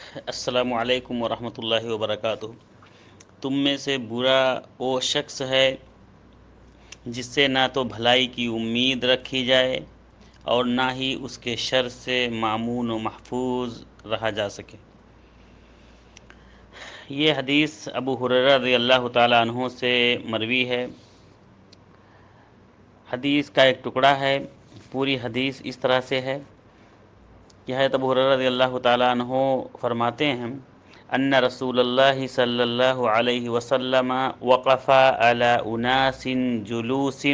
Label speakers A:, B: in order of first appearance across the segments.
A: السلام علیکم ورحمۃ اللہ وبرکاتہ۔ تم میں سے برا وہ شخص ہے جس سے نہ تو بھلائی کی امید رکھی جائے اور نہ ہی اس کے شر سے مامون و محفوظ رہا جا سکے۔ یہ حدیث ابو ہریرہ رضی اللہ تعالیٰ عنہ سے مروی ہے۔ حدیث کا ایک ٹکڑا ہے، پوری حدیث اس طرح سے ہے کہ حضرت ابو ہریرہ رضی اللہ تعالیٰ عنہ فرماتے ہیں ان رسول اللہ صلی اللہ علیہ وسلم وقف علی اناس جلوس،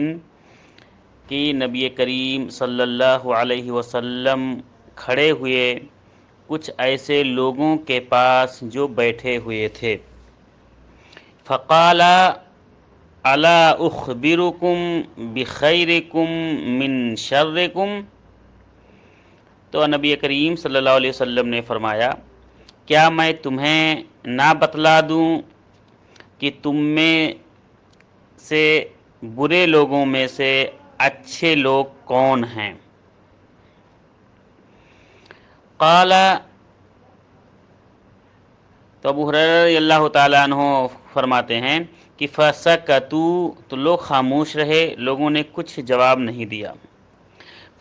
A: کہ نبی کریم صلی اللہ علیہ وسلم کھڑے ہوئے کچھ ایسے لوگوں کے پاس جو بیٹھے ہوئے تھے۔ فقال الا اخبرکم بخیرکم من شرکم، تو نبی کریم صلی اللہ علیہ وسلم نے فرمایا کیا میں تمہیں نہ بتلا دوں کہ تم میں سے برے لوگوں میں سے اچھے لوگ کون ہیں؟ قال، تو ابو ہریرہ رضی اللہ تعالیٰ عنہ فرماتے ہیں کہ فسکتوا، تو لوگ خاموش رہے، لوگوں نے کچھ جواب نہیں دیا۔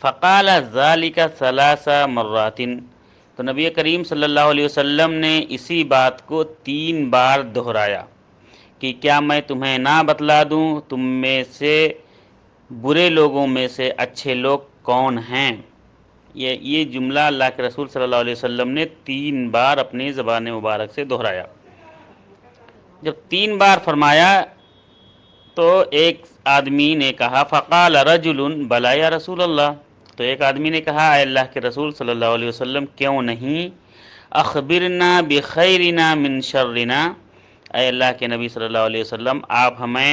A: فقال ذلك ثلاث مرات، تو نبی کریم صلی اللہ علیہ وسلم نے اسی بات کو 3 بار دہرایا کہ کیا میں تمہیں نہ بتلا دوں تم میں سے برے لوگوں میں سے اچھے لوگ کون ہیں؟ یہ جملہ اللہ کے رسول صلی اللہ علیہ وسلم نے 3 بار اپنی زبان مبارک سے دہرایا۔ جب 3 بار فرمایا تو ایک آدمی نے کہا فقال رجل بلا یا رسول اللہ، تو ایک آدمی نے کہا اے اللہ کے رسول صلی اللہ علیہ وسلم کیوں نہیں، اخبرنا بخیرنا من شرنا، اے اللہ کے نبی صلی اللہ علیہ وسلم آپ ہمیں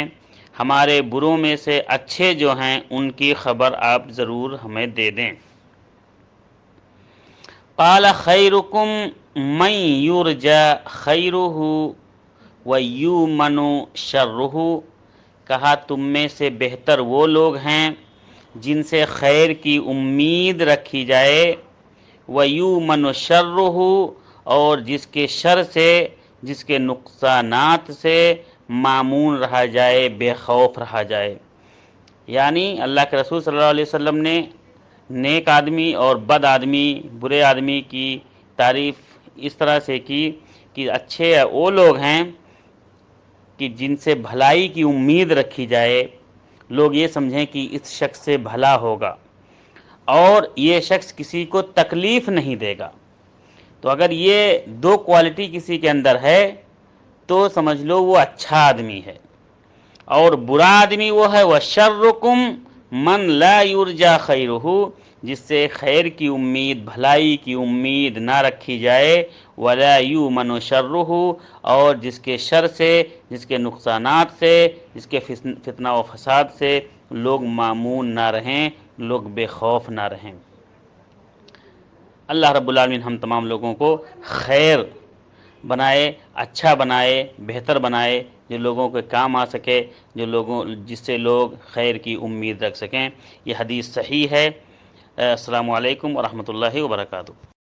A: ہمارے بروں میں سے اچھے جو ہیں ان کی خبر آپ ضرور ہمیں دے دیں۔ قال خیرکم من یرجى خیرہ ویؤمن شرہ، کہا تم میں سے بہتر وہ لوگ ہیں جن سے خیر کی امید رکھی جائے، ویؤمن شرہ، اور جس کے شر سے، جس کے نقصانات سے مامون رہا جائے، بے خوف رہا جائے۔ یعنی اللہ کے رسول صلی اللہ علیہ وسلم نے نیک آدمی اور بد آدمی، برے آدمی کی تعریف اس طرح سے کی کہ اچھے وہ لوگ ہیں کہ جن سے بھلائی کی امید رکھی جائے، لوگ یہ سمجھیں کہ اس شخص سے بھلا ہوگا اور یہ شخص کسی کو تکلیف نہیں دے گا۔ تو اگر یہ 2 کوالٹی کسی کے اندر ہے تو سمجھ لو وہ اچھا آدمی ہے، اور برا آدمی وہ ہے وَشَرُّكُمْ مَنْ لَا يُرْجَى خَيْرُهُ، جس سے خیر کی امید، بھلائی کی امید نہ رکھی جائے، وَلَا يُؤْمَنُ شَرُّهُ، اور جس کے شر سے، جس کے نقصانات سے، جس کے فتنہ و فساد سے لوگ مامون نہ رہیں، لوگ بے خوف نہ رہیں۔ اللہ رب العالمین ہم تمام لوگوں کو خیر بنائے، اچھا بنائے، بہتر بنائے، جو لوگوں کے کام آ سکے، جس سے لوگ خیر کی امید رکھ سکیں۔ یہ حدیث صحیح ہے۔ السلام علیکم ورحمۃ اللہ وبرکاتہ۔